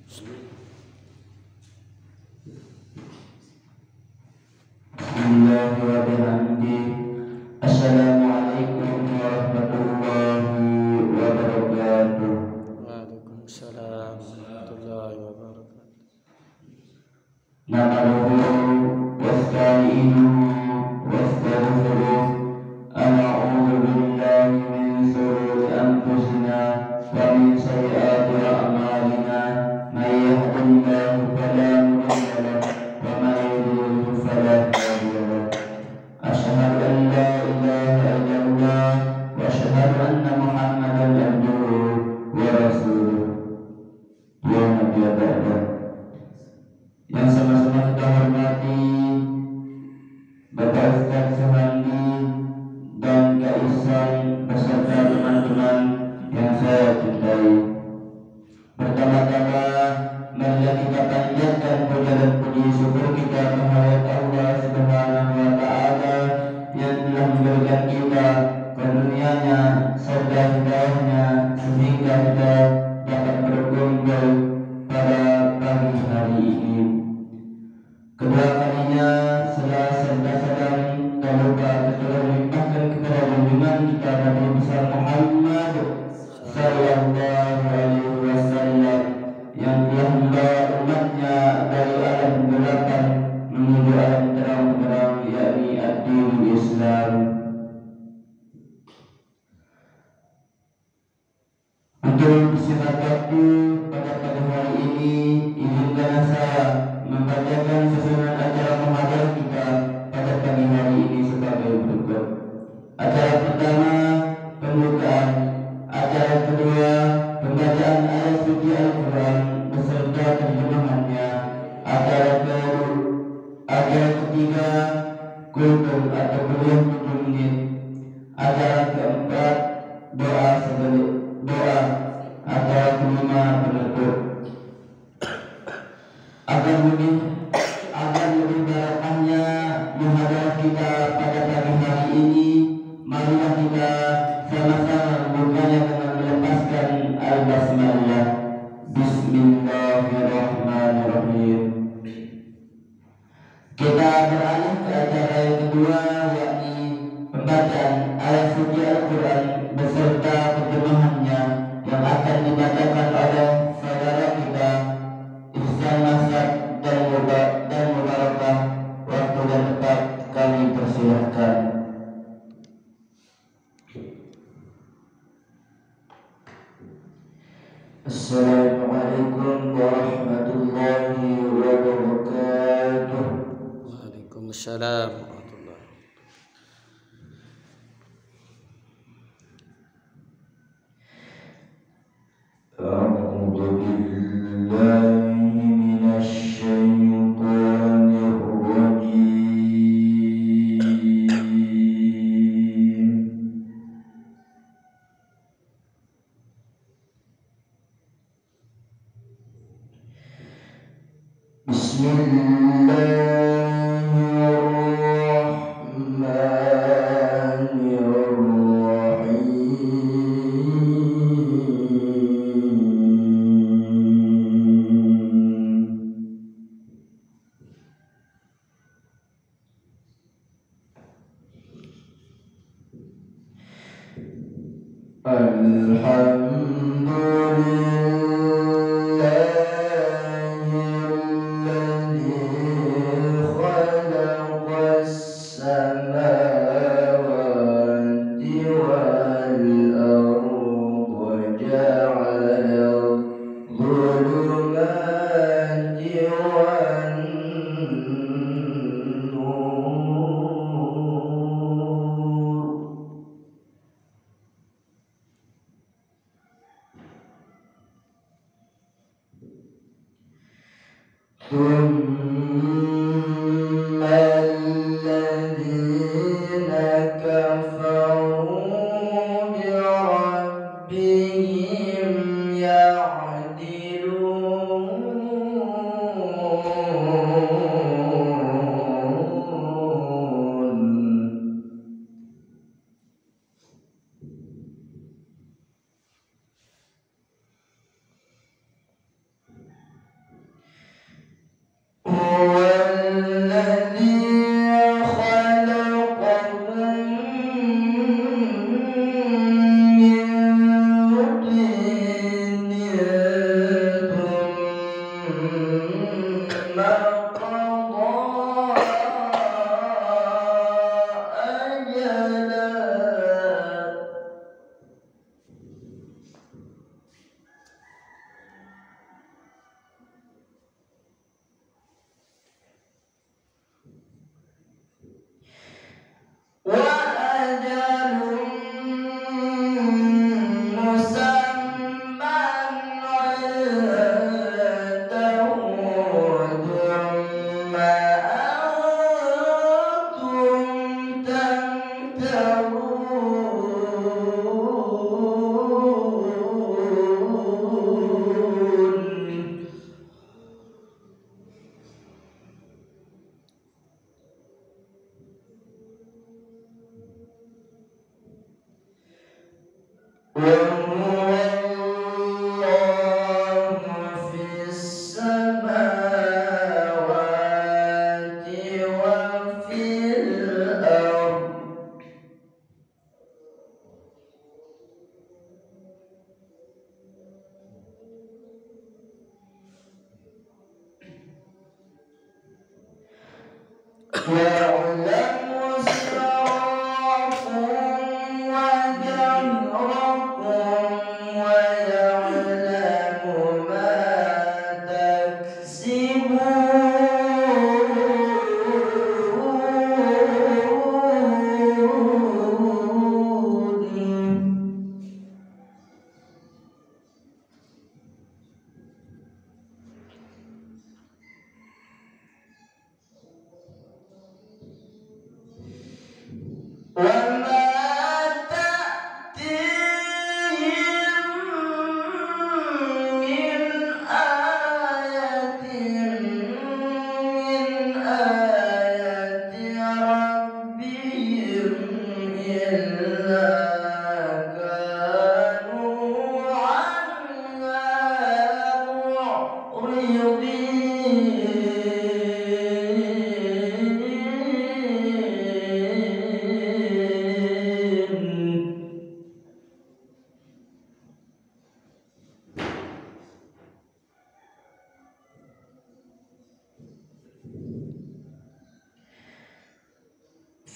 Bismillah wa bihamdi. Assalamualaikum warahmatullahi wabarakatuh. Waalaikumsalam warahmatullahi wabarakatuh. Nahmaduhu wasta'inuhu wastaghfiruh. A'udzu billahi min shururi anfusina wa min sayyiati a'malina. May yahdihillahu fala mudilla lahu wa may yudlil fala hadiya lahu. Asyhadu an la ilaha illallah wa asyhadu anna Muhammadan abduhu wa rasuluh. Ya Nabi Ba'da. Yang sama-sama kita hormati Bapak Ustaz Suhandi dan Kak Ihsan beserta teman-teman yang saya cintai. Pertama-tama marilah kita panjatkan puja dan puji syukur kita kehadirat Allah Subhanahu wa taala yang telah memberikan kita karunia-Nya serta hidayah-Nya sehingga kita dapat berkumpul pada pagi hari ini. Kedua kalinya salam serta salam tak lupa kita limpahkan kepada junjungan kita Nabi besar Muhammad sallallahu alaihi wasallam yang telah membawa umatnya dari alam kegelapan menuju alam terang-terang, yakni ad-dinul Islam. Untuk singkat waktu pada pagi hari ini, izinkan saya membacakan susunan acara muhadharah kita pada pagi hari ini sebagai berikut. Acara pertama, pembukaan. Acara kedua, pembacaan ayat suci Al-Quran beserta terjemahannya. Acara ketiga, kultum atau kuliah 7 menit. Acara keempat, doa. Acara kelima, penutup. Agar lebih barakahnya muhadharah kita pada pagi hari ini, marilah kita sama-sama membukanya dengan melepaskan al-basmalah. Bismillahirrahmanirrahim. Kita beralih ke acara yang kedua, yakni pembacaan ayat suci Al-Quran beserta terjemahannya yang akan dibacakan oleh saudara kita Ihsan Nasar dan Mubarakah. Waktu dan tempat kami persilahkan. Assalamualaikum warahmatullahi wabarakatuh. Waalaikumsalam warahmatullahi. A'udzu billahi minasy syaithanir rajim.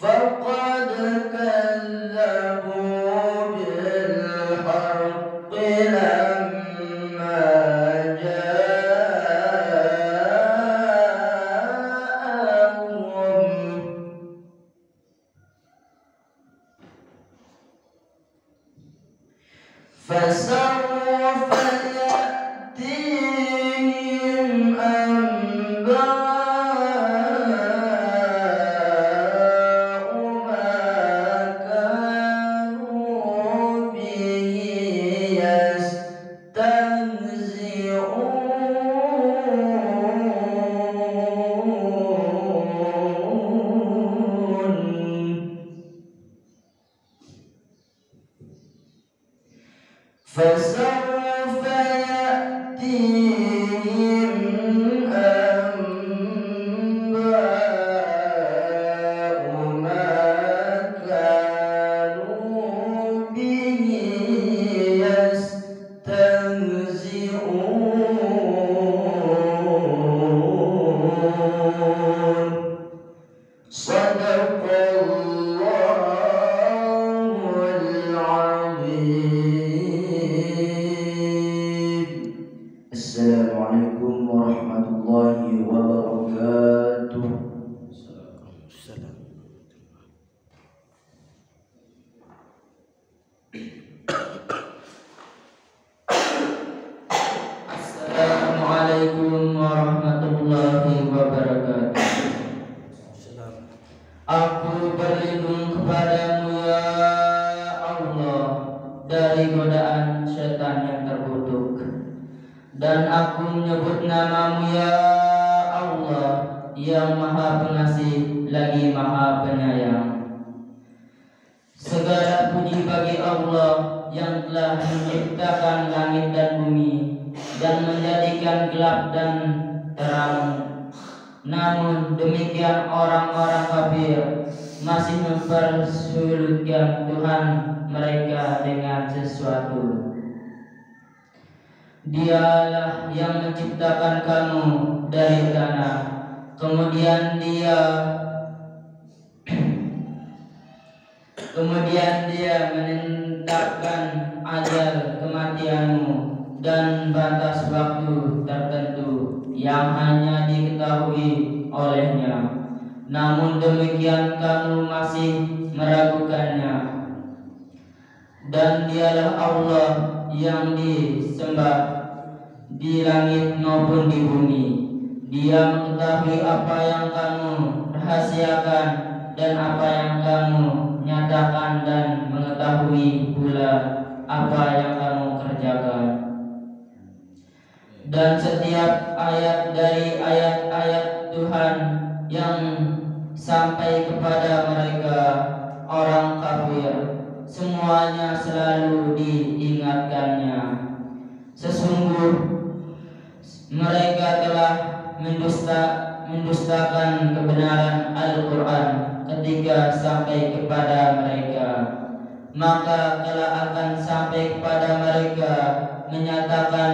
فقد كذبوا بالحق لما جاءهم فسوف يأتيهم أنباء ما كانوا به يستهزئون فسوف يأتيهم أنباء ما كانوا به يستهزئون صدق الله العظيم. Assalamualaikum warahmatullahi wabarakatuh. Waalaikumsalam. Assalamualaikum warahmatullahi wabarakatuh. Salam. Aku berlindung kepadamu ya Allah dari godaan setan yang terkutuk, dan aku menyebut namamu ya Allah yang maha pengasih lagi maha penyayang. Segala puji bagi Allah yang telah menciptakan langit dan bumi dan menjadikan gelap dan terang. Namun demikian orang-orang kafir masih mempersulitkan Tuhan mereka dengan sesuatu. Dialah yang menciptakan kamu dari tanah, kemudian dia menetapkan ajal kematianmu dan batas waktu tertentu yang hanya diketahui olehnya. Namun demikian kamu masih meragukannya. Dan dialah Allah yang disembah di langit maupun di bumi. Dia mengetahui apa yang kamu rahasiakan dan apa yang kamu nyatakan, dan mengetahui pula apa yang kamu kerjakan. Dan setiap ayat dari ayat-ayat Tuhan yang sampai kepada mereka orang kafir semuanya selalu diingatkannya. Sesungguh mereka telah mendustakan kebenaran Al-Quran ketika sampai kepada mereka, maka kelak akan sampai kepada mereka menyatakan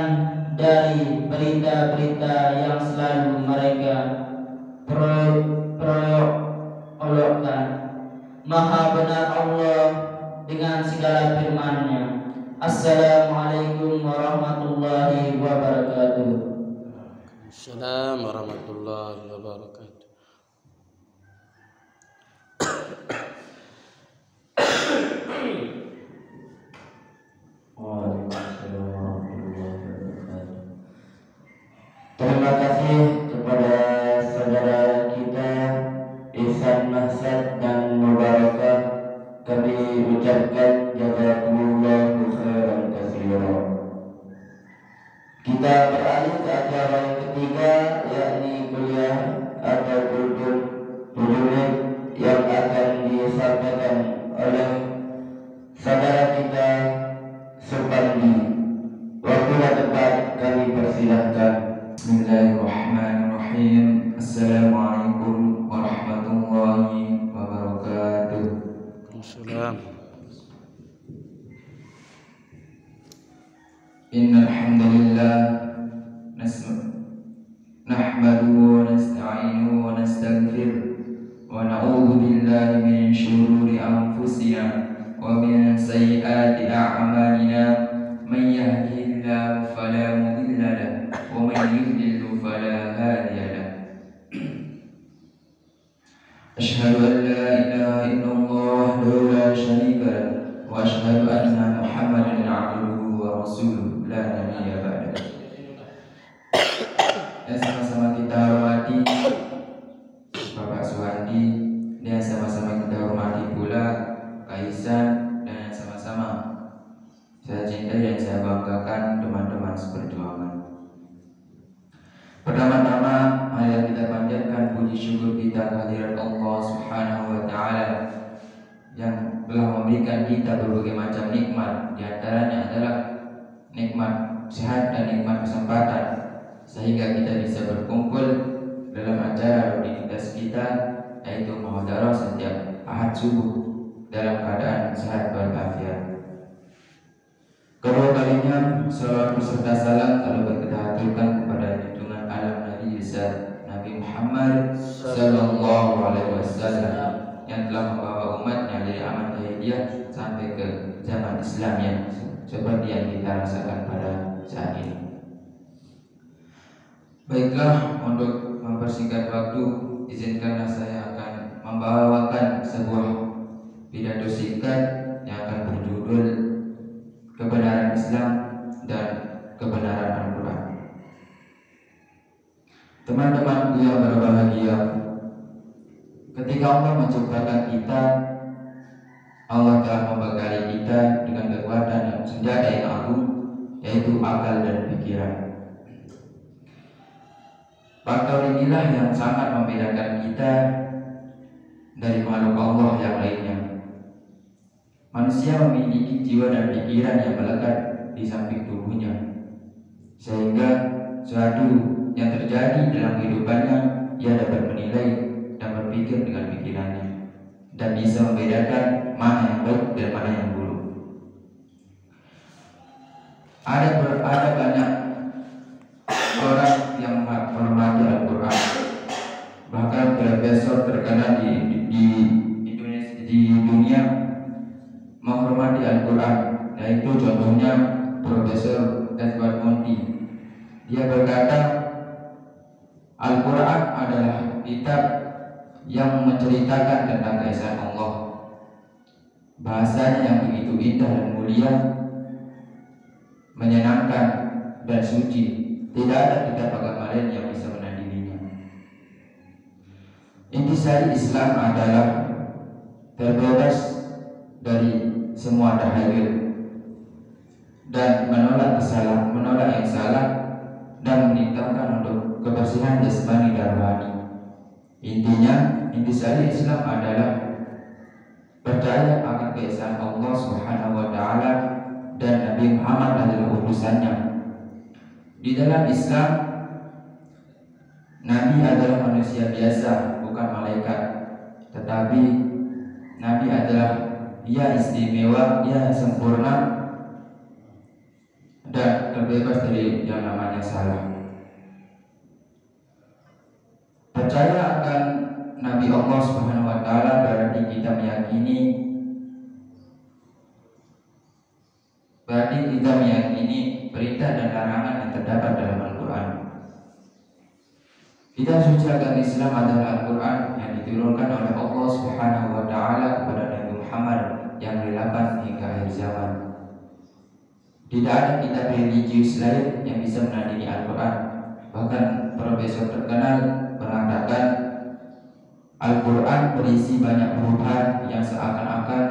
dari berita-berita yang selalu mereka perolokkan. Maha benar Allah dengan segala firman-Nya. Assalamualaikum warahmatullahi wabarakatuh. Assalamualaikum warahmatullahi wabarakatuh. Terima kasih kepada saudara kita Ihsan Mahsad dan Mubarakah. Kami ucapkan jazakumullahu khairan katsiran. Kita beralih ke acara yang ketiga, yakni kuliah atau kuliah yang akan disampaikan oleh saudara kita Supandi. Waktu dan tempat kami persilahkan. Bismillahirrahmanirrahim. Assalamualaikum warahmatullahi wabarakatuh. Assalamualaikum. Innal hamdalillah nahmaduhu wa nasta'inuhu wa nastaghfiruh wa na'udzu billahi min shururi anfusina wa min sayyiati a'malina. Man yahdihillahu fala mudilla lahu wa man yudlil fala hadiya lahu. Asyhadu an la ilaha illallah wa la syarika lahu wa asyhadu anna Muhammadan 'abduhu wa rasuluh la nabiyya ba'dahu. Dan sama-sama kita hormati Bapak Suhandi, dan sama-sama kita hormati pula Kaisan, dan sama-sama saya cintai dan saya banggakan teman-teman seperjuangan. Pertama-tama, mari kita panjatkan puji syukur kita kehadirat Allah Subhanahu wa Ta'ala yang telah memberikan kita berbagai macam nikmat. Di antaranya adalah nikmat sehat dan nikmat kesempatan, sehingga kita bisa berkumpul dalam acara rutinitas kita, yaitu muhadarah setiap Ahad subuh dalam keadaan sehat walafiat. Kedua kalinya, salawat beserta salam lalu kita haturkan kepada junjungan alam Nabi besar Nabi Muhammad sallallahu alaihi wasallam yang telah membawa umatnya dari aman jahiliyah sampai ke zaman Islam yang seperti yang kita rasakan pada saat ini. Baiklah, untuk mempersingkat waktu, izinkanlah saya akan membawakan sebuah pidato singkat yang akan berjudul Kebenaran Islam dan Kebenaran Al-Quran. Teman-temanku yang berbahagia, ketika Allah menciptakan kita, Allah telah membekali kita dengan kekuatan yang senjata yang agung, yaitu akal dan pikiran. Faktor inilah yang sangat membedakan kita dari makhluk Allah yang lainnya. Manusia memiliki jiwa dan pikiran yang melekat di samping tubuhnya, sehingga sesuatu yang terjadi dalam kehidupannya ia dapat menilai dan berpikir dengan pikirannya, dan bisa membedakan mana yang baik dan mana yang buruk. Ada banyak orang yang menghormati Al-Quran, bahkan profesor terkenal di dunia menghormati Al-Quran, yaitu contohnya Profesor Edward Monti. Dia berkata, Al-Quran adalah kitab yang menceritakan tentang keesaan Allah. Bahasanya yang begitu indah dan mulia, menyenangkan dan suci. Tidak ada kitab agama lain yang bisa menandinginya. Intisari Islam adalah terbebas dari semua tahayul dan menolak yang salah, dan meningkatkan untuk kebersihan jasmani dan rohani. Intinya, intisari Islam adalah percaya akan keesaan Allah Subhanahu wa taala dan Nabi Muhammad adalah utusannya. Di dalam Islam, Nabi adalah manusia biasa, bukan malaikat. Tetapi Nabi adalah dia istimewa, dia sempurna dan terbebas dari yang namanya salah. Percaya akan Nabi Allah Subhanahu wa taala berarti kita meyakini perintah dan larangan yang terdapat dalam Al-Qur'an. Kitab suci agama Islam adalah Al-Quran yang diturunkan oleh Allah Subhanahu wa taala kepada Nabi Muhammad yang relakan hingga akhir zaman. Tidak ada kitab religius lain yang bisa menandingi Al-Quran. Bahkan profesor terkenal mengatakan Al-Quran berisi banyak perubahan yang seakan-akan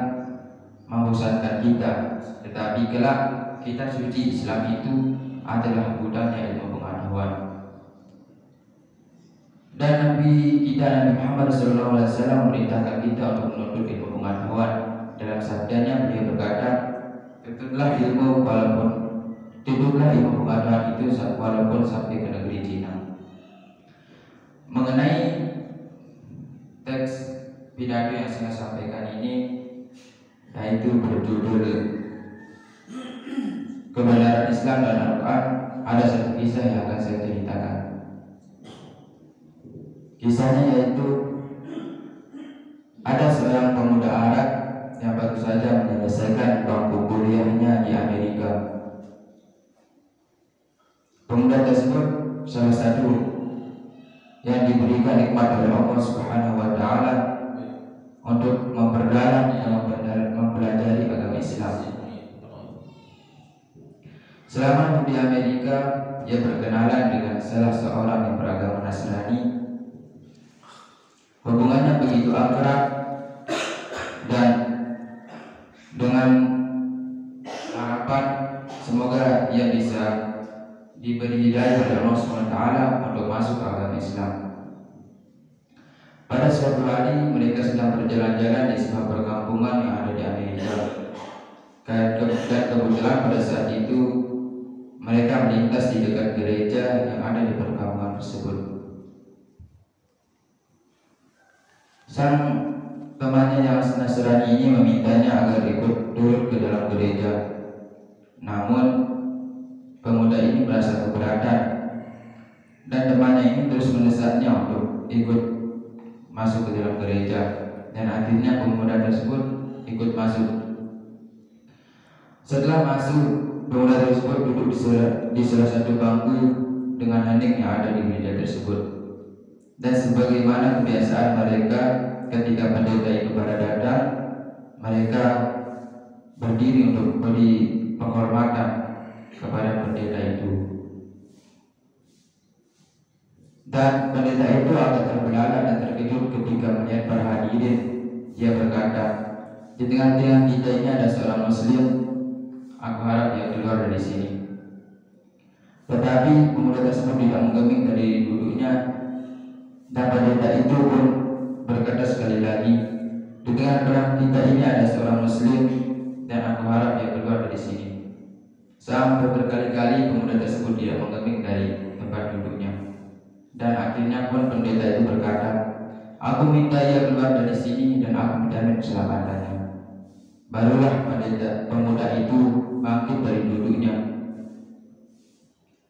membosankan kita. Tetapi kelak kitab suci Islam itu adalah gudangnya ilmu pengetahuan. Dan Nabi Muhammad SAW memerintahkan kita untuk menuntut ilmu pengetahuan. Dalam sabdanya beliau berkata, tuntutlah ilmu pengetahuan itu walaupun sampai ke negeri Cina. Mengenai teks pidato yang saya sampaikan ini, yaitu berjudul Kebenaran Islam dan Al-Quran, ada satu kisah yang akan saya ceritakan. Kisahnya yaitu ada seorang pemuda Arab yang baru saja menyelesaikan bangku kuliahnya di Amerika. Pemuda tersebut salah satu yang diberikan nikmat oleh Allah Subhanahu wa taala untuk memperdalam dan mempelajari agama Islam. Selama di Amerika, dia berkenalan dengan salah seorang yang beragama Nasrani. Hubungannya begitu akrab dan dengan harapan semoga ia bisa diberi hidayah oleh Allah SWT untuk masuk ke agama Islam. Pada suatu hari mereka sedang berjalan-jalan di sebuah perkampungan yang ada di Amerika. Dan kebetulan pada saat itu mereka melintas di dekat gereja yang ada di perkampungan tersebut. Sang temannya yang Nasrani ini memintanya agar ikut turut ke dalam gereja. Namun pemuda ini merasa keberatan dan temannya ini terus mendesaknya untuk ikut masuk ke dalam gereja. Dan akhirnya pemuda tersebut ikut masuk. Setelah masuk, pemuda tersebut duduk di salah satu bangku dengan hening yang ada di gereja tersebut. Dan sebagaimana kebiasaan mereka ketika pendeta itu pada datang, mereka berdiri untuk beri penghormatan kepada pendeta itu. Dan pendeta itu agak terbelalak dan terkejut ketika melihat para hadirin. Dia berkata, di tengah-tengah kita ini ada seorang Muslim. Aku harap dia keluar dari sini. Tetapi pemuda tersebut tidak menggeming dari duduknya. Dan pendeta itu pun berkata sekali lagi, di tengah-tengah kita ini ada seorang Muslim dan aku harap dia keluar dari sini. Sampai berkali-kali pemuda tersebut tidak menggeming dari tempat duduknya. Dan akhirnya pun pendeta itu berkata, aku minta ia keluar dari sini dan aku menjamin keselamatannya. Barulah pemuda itu bangkit dari duduknya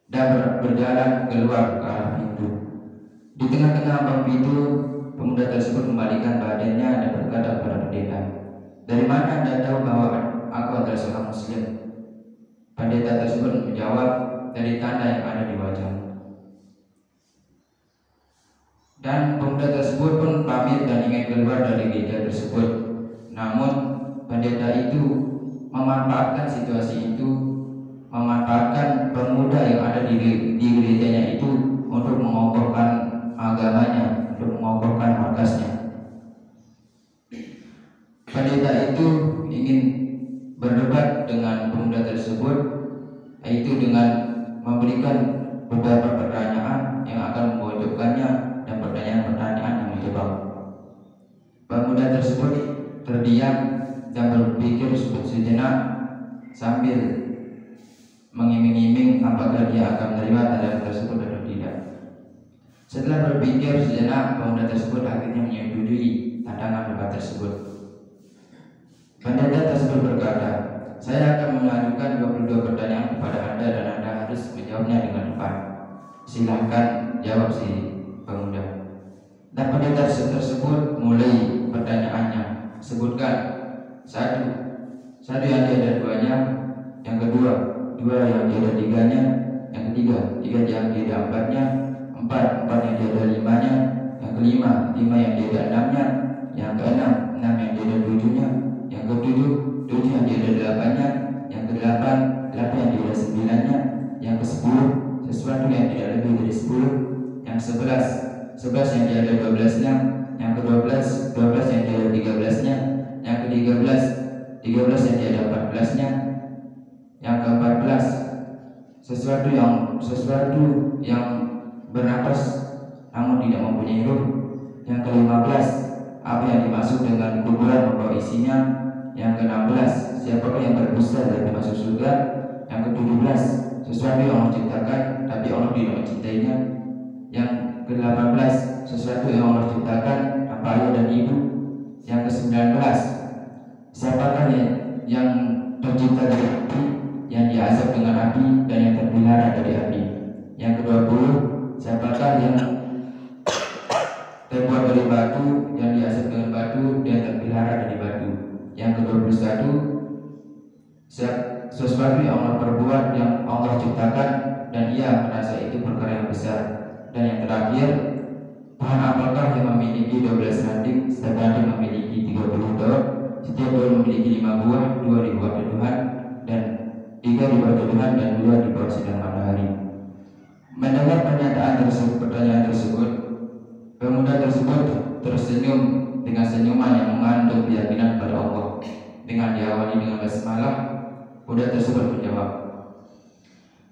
dan berjalan keluar ke arah pintu. Di tengah-tengah bangku itu, pemuda tersebut membalikan badannya dan berkata kepada pendeta, dari mana Anda tahu bahwa aku adalah seorang Muslim? Pendeta tersebut menjawab, dari tanda yang ada di wajahmu. Dan pemuda tersebut pun pamit dan ingin keluar dari gereja tersebut. Namun pendeta itu memanfaatkan situasi itu, memanfaatkan pemuda yang ada di gerejanya itu untuk mengokohkan agamanya, untuk mengokohkan markasnya. Pendeta itu ingin berdebat dengan pemuda tersebut, yaitu dengan memberikan beberapa pertanyaan yang akan memojokkannya dan pertanyaan-pertanyaan yang menjebak. Pemuda tersebut terdiam dan ia akan menerima tanda tersebut atau tidak. Setelah berpikir sejenak, pemuda tersebut akhirnya menyetujui tantangan debat tersebut. Pendeta tersebut berkata, "Saya akan mengajukan 22 pertanyaan kepada Anda dan Anda harus menjawabnya dengan tepat. Silahkan jawab," si pemuda. Dan pendeta tersebut mulai pertanyaannya. Sebutkan satu yang tiada duanya, yang kedua, dua yang tiada tiganya, yang ketiga, tiga yang tiada empatnya, empat yang tiada limanya, yang kelima, lima yang tiada enamnya, yang keenam, enam yang tiada tujuhnya, yang ketujuh, tujuh yang tiada delapannya, yang kedelapan, delapan yang tiada sembilannya, yang kesepuluh, sesuatu yang tidak lebih dari 10, yang 11 yang tiada 12-nya, yang ke-12, 12 yang tiada 13-nya, yang ke-13, 13 yang tiada 14-nya, yang ke-14 sesuatu yang bernapas namun tidak mempunyai ruh, yang ke-15 apa yang dimaksud dengan kuburan membawa isinya, yang ke-16 siapakah yang berdusta dan masuk surga, yang ke-17 sesuatu yang Allah ciptakan tapi Allah tidak mencintainya, yang ke-18 sesuatu yang Allah ciptakan tanpa ayah dan ibu, yang ke-19 siapakah yang tercipta dari api, yang diazab dengan api dan yang terpelihara dari api, yang ke-20 siapakah yang terbuat dari batu, yang diazab dengan batu dan terpelihara dari batu, yang ke-21 sesuatu yang Allah perbuat yang Allah ciptakan dan ia merasa itu perkara yang besar, dan yang terakhir pohon apakah yang memiliki 12 ranting sedangkan memiliki 30 daun, setiap daun memiliki 5 buah, 2 di bawah Tuhan dan 3 di bawah Tuhan dan 2 di bawah sinar matahari. Mendengar pertanyaan tersebut, pemuda tersebut tersenyum dengan senyuman yang mengandung keyakinan pada Allah. Dengan diawali dengan basmalah, pemuda tersebut menjawab,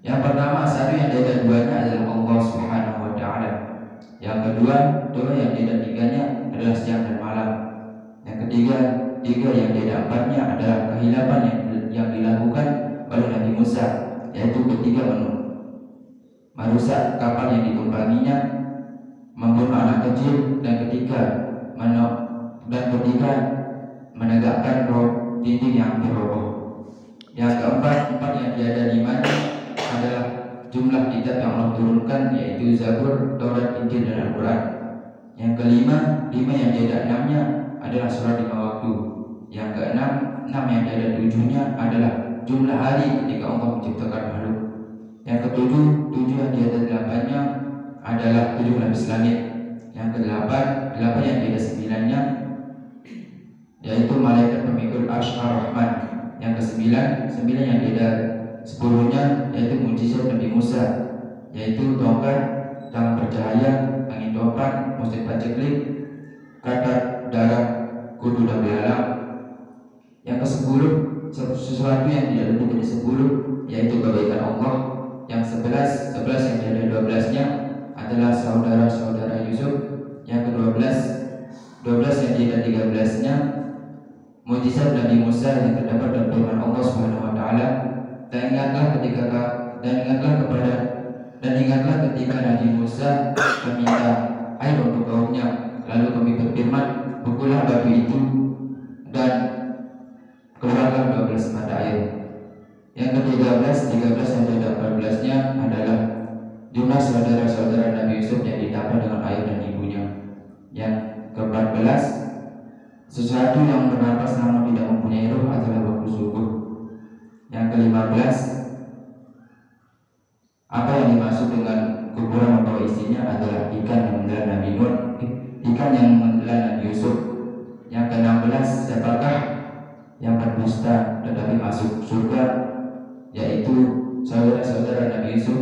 "Yang pertama, satu yang tiada duanya adalah Allah Subhanahu wa Ta'ala. Yang kedua, dua yang tiada tiganya adalah siang dan malam. Yang ketiga, tiga yang tiada empatnya adalah kehilapan yang dilakukan oleh Nabi Musa, yaitu ketiga merusak kapal yang ditumpanginya, membunuh anak kecil, dan ketiga menegakkan roh dinding yang hampir roboh. Yang keempat, empat yang tiada limanya adalah jumlah kitab yang Allah turunkan, yaitu Zabur, Taurat, Injil, dan Al-Quran. Yang kelima, lima yang tiada enamnya adalah surat 5 waktu. Yang keenam, 6 yang tiada 7-nya adalah jumlah hari ketika Allah menciptakan makhluk. Yang ketujuh, 7 yang tiada 8-nya adalah 7 lapis langit. Yang kedelapan, 8 yang tiada 9-nya yaitu malaikat pemikul Arsy Ar-Rahman. Yang ke-9, 9 yang tiada 10-nya yaitu mujizat Nabi Musa, yaitu tongkat, tangan bercahaya, angin topan, musik paceklik, katak, darah, kudu dan belalang. Yang ke-10, sesuatu yang tidak lebih dari 10 yaitu kebaikan Allah. Yang 11 yang tiada 12-nya adalah saudara-saudara Yusuf. Yang ke-12 yang tiada 13-nya mujizat Nabi Musa yang terdapat dalam firman Allah Subhanahu wa Ta'ala, dan ingatlah ketika Nabi Musa meminta air untuk kaumnya, lalu kami berfirman, pukullah batu itu dan keluarlah 12 mata air. Yang ke-13 yang tiada 14-nya adalah jumlah saudara-saudara Nabi Yusuf yang ditambah dengan ayah dan ibunya. Yang ke-14 sesuatu yang bernapas namun tidak mempunyai ruh adalah waktu subuh. Yang ke-15 apa yang dimaksud dengan kuburan membawa isinya adalah ikan yang menelan Nabi Nuh, ikan yang menelan Nabi Yusuf. Yang ke-16 siapakah yang berdusta tetapi masuk surga, yaitu saudara-saudara Nabi Yusuf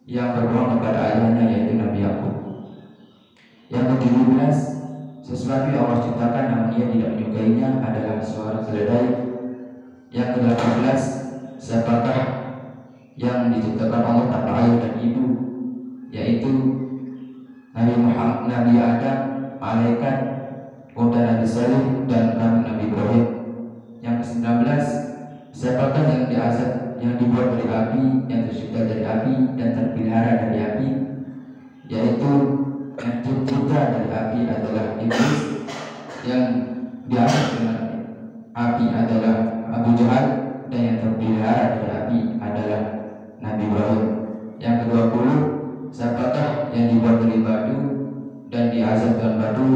yang berbohong kepada ayahnya, yaitu Nabi Yakub. Yang ke-17 sesuatu yang Allah ciptakan namun ia tidak menyukainya adalah suara keledai. Yang ke-18 siapakah yang diciptakan Allah tanpa ayah dan ibu, yaitu Nabi Adam, malaikat, unta Nabi Saleh, dan Nabi Ibrahim. Yang ke-19 siapakah yang diazab yang dibuat dari api, yang tercipta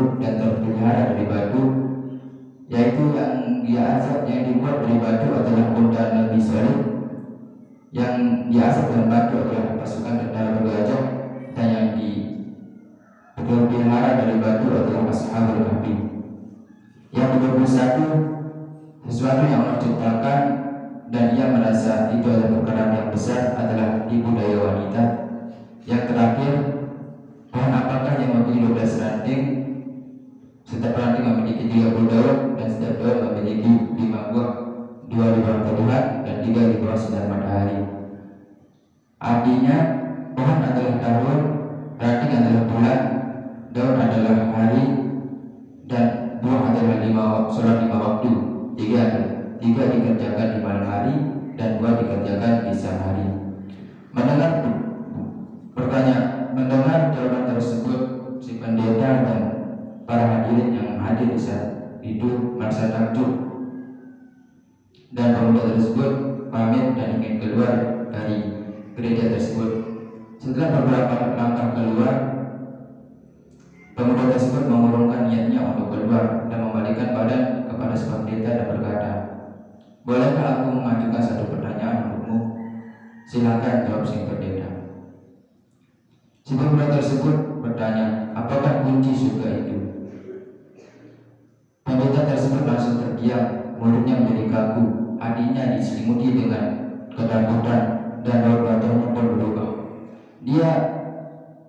tersebut dan terpelihara dari batu, yaitu yang dibuat dari batu adalah unta Nabi Saleh, yang diasap dengan batu adalah pasukan tentara bergajah, dan yang dipelihara dari batu adalah Ashabul Kahfi. Yang ke-21, sesuatu yang Allah ciptakan dan ia merasa itu adalah perkara yang besar adalah tipu daya wanita. Yang terakhir, pohon apakah yang memiliki 12 ranting? Setiap ranting memiliki 30 daun dan setiap daun memiliki 5 buah, 2 di bawah Tuhan dan 3 di bawah sinar matahari. Artinya, pohon adalah tahun, ranting adalah bulan, daun adalah hari, dan buah adalah 5 waktu. 3 dikerjakan di malam hari dan 2 dikerjakan di siang hari. Mendengar jawaban tersebut, si pendeta dan para hadirin yang hadir di saat itu merasa takjub, dan pemuda tersebut pamit dan ingin keluar dari gereja tersebut. Setelah beberapa langkah keluar, pemuda tersebut mengurungkan niatnya untuk keluar dan membalikkan badan kepada si pendeta dan berkata, "Bolehkah aku mengajukan satu pertanyaan untukmu?" "Silakan," jawab si pendeta. Si pemuda tersebut bertanya, "Apakah kunci surga itu?" Pendeta tersebut langsung terdiam, mulutnya menjadi kaku, hatinya diselimuti dengan ketakutan dan raut wajahnya pun berubah. Dia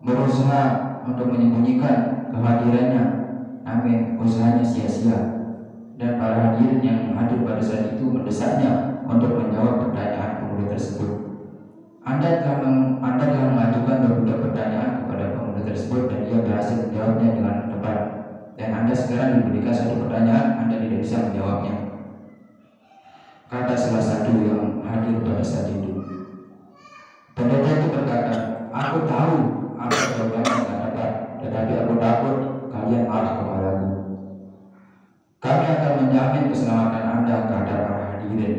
berusaha untuk menyembunyikan kehadirannya, namun usahanya sia-sia, dan para hadirin yang hadir pada saat itu mendesaknya untuk menjawab pertanyaan pemuda tersebut. Anda telah mengajukan beberapa pertanyaan kepada pemuda tersebut dan ia berhasil menjawabnya dengan tepat. Dan Anda sekarang diberikan satu pertanyaan, Anda tidak bisa menjawabnya, kata salah satu yang hadir pada saat itu. Pendeta itu berkata, "Aku tahu apa jawabannya tidak tepat, tetapi aku takut kalian marah kepadaku. Kami akan menjamin keselamatan Anda," kata para hadirin.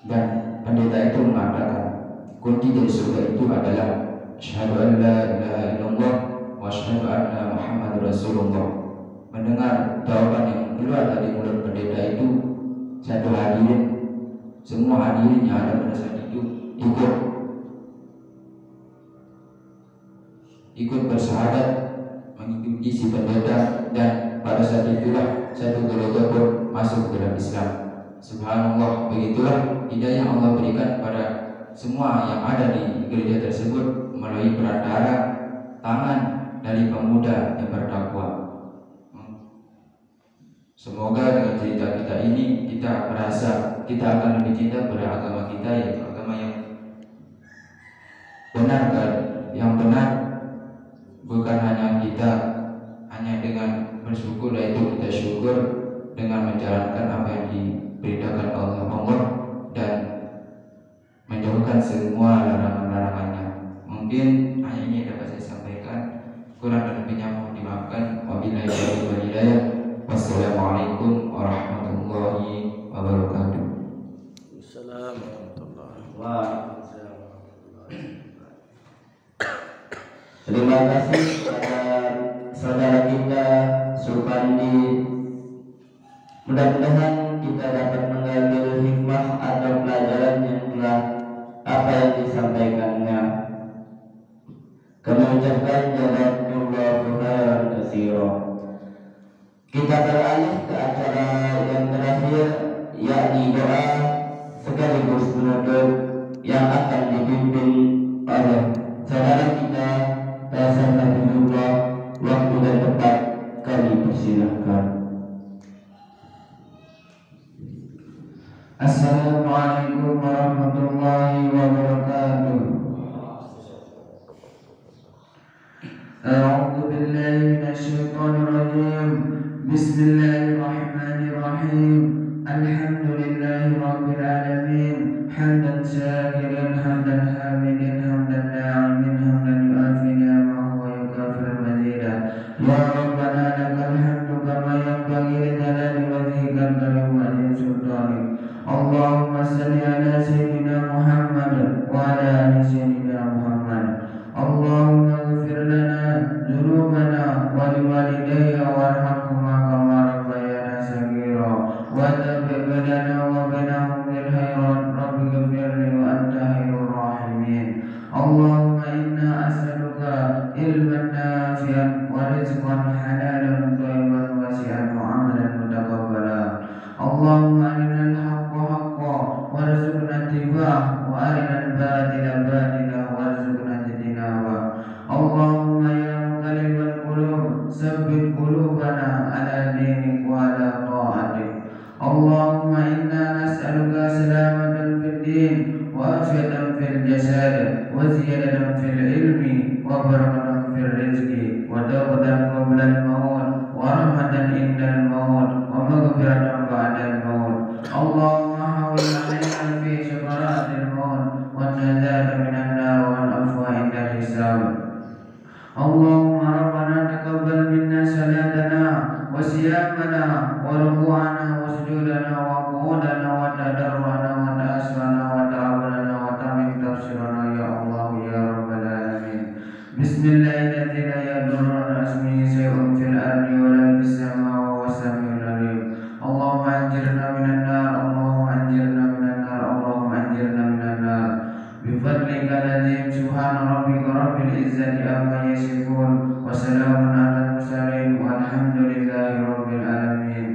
Dan pendeta itu mengatakan, kunci dari surga itu adalah asyhadu an la ilaha illallah wa asyhadu anna Muhammadar Rasulullah. Mendengar jawaban yang keluar dari mulut pendeta itu, satu hadirin, semua hadirin yang ada pada saat itu ikut bersyahadat mengikuti si pendeta, dan pada saat itulah satu gereja pun masuk ke dalam Islam. Subhanallah, begitulah hidayah Allah berikan kepada semua yang ada di gereja tersebut melalui perantara tangan dari pemuda yang bertakwa. Semoga dengan cerita kita ini kita merasa kita akan lebih cinta pada agama kita, yaitu agama yang benar, bukan hanya kita hanya dengan bersyukur, yaitu kita syukur dengan menjalankan apa yang diberitakan Allah dan menjauhkan semua larangan-larangannya. Mungkin hanya ini yang dapat saya sampaikan, kurang dan lebihnya mohon dimaafkan. Wabillahi taufiq wal hidayah. Wassalamualaikum warahmatullahi wabarakatuh. Assalamualaikum warahmatullahi wabarakatuh. Terima kasih kepada saudara kita Supandi. Mudah-mudahan kita dapat mengambil hikmah atau pelajaran yang telah apa yang disampaikannya. Kami ucapkan jazakumullahu khairan katsiran. Kita beralih ke acara yang terakhir, yakni doa sekaligus penutup yang akan dipimpin oleh saudara kita Hasan Habibullah. Waktu dan tempat kami persilahkan. Assalamualaikum warahmatullahi wabarakatuh. A'udzu billahi minasyaitonir rajim. Bismillahirrahmanirrahim. Alhamdulillahi rabbil alamin. Hamdan syakiran, hamdan hamidin, hamdan na'imin, hamdan yu'afi ni'amahu wa yukafiru mazidah. Ya Rabbana lakal hamdu kama yanbaghi li jalali wajhikal karim wa li sultanik. Allahumma salli ala sayyidina Muhammad wa ala ali sayyidina Muhammad. Allahumma ighfir lana dhunubana wa liwalidayya الباطل باطلا وارزقنا اجتنابه اللهم يا مقلب القلوب ثبت قلوبنا على دينك وعلى طاعتك اللهم إنا نسألك سلامة في الدين وعافية في الجسد وزيادة في العلم وبركة في الرزق وتوبة قبل الموت ورحمة عند الموت ومغفرة بعد الموت اللهم حول علينا في سكرات الموت والنجاة من النار والعفو عند الحساب اللهم ربنا تقبل منا صلاتنا وصيامنا وركوعنا وسجودنا وقعودنا وتضرعنا وتأسرنا وتعبدنا وتمم تفسيرنا يا الله يا رب العالمين بسم الله الذي لا يضر مع اسمه شيء في الأرض ولا في السماء وهو السميع العليم اللهم أنجرنا من النار اللهم أنجرنا من النار اللهم أنجرنا من النار بفضلك العظيم سبحان ربك رب العزة عما يصفون وسلام على المرسلين والحمد لله رب العالمين.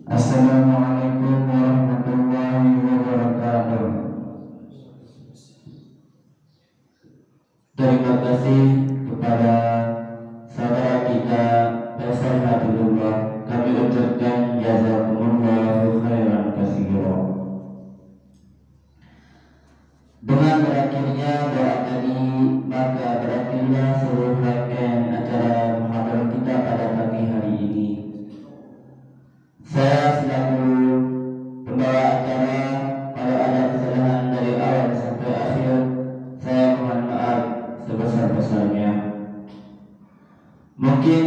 Assalamualaikum warahmatullahi wabarakatuh. Terima kasih kepada saudara kita Faisal Habibullah. Kami ucapkan jazakumullahu khairan katsiran. Dengan berakhirnya doa tadi, maka berakhirnya seluruh rangkaian acara muhadharah kita pada pagi hari ini. Saya selaku pembawa acara, kalau ada kesalahan dari awal sampai akhir, saya mohon maaf sebesar-besarnya. Mungkin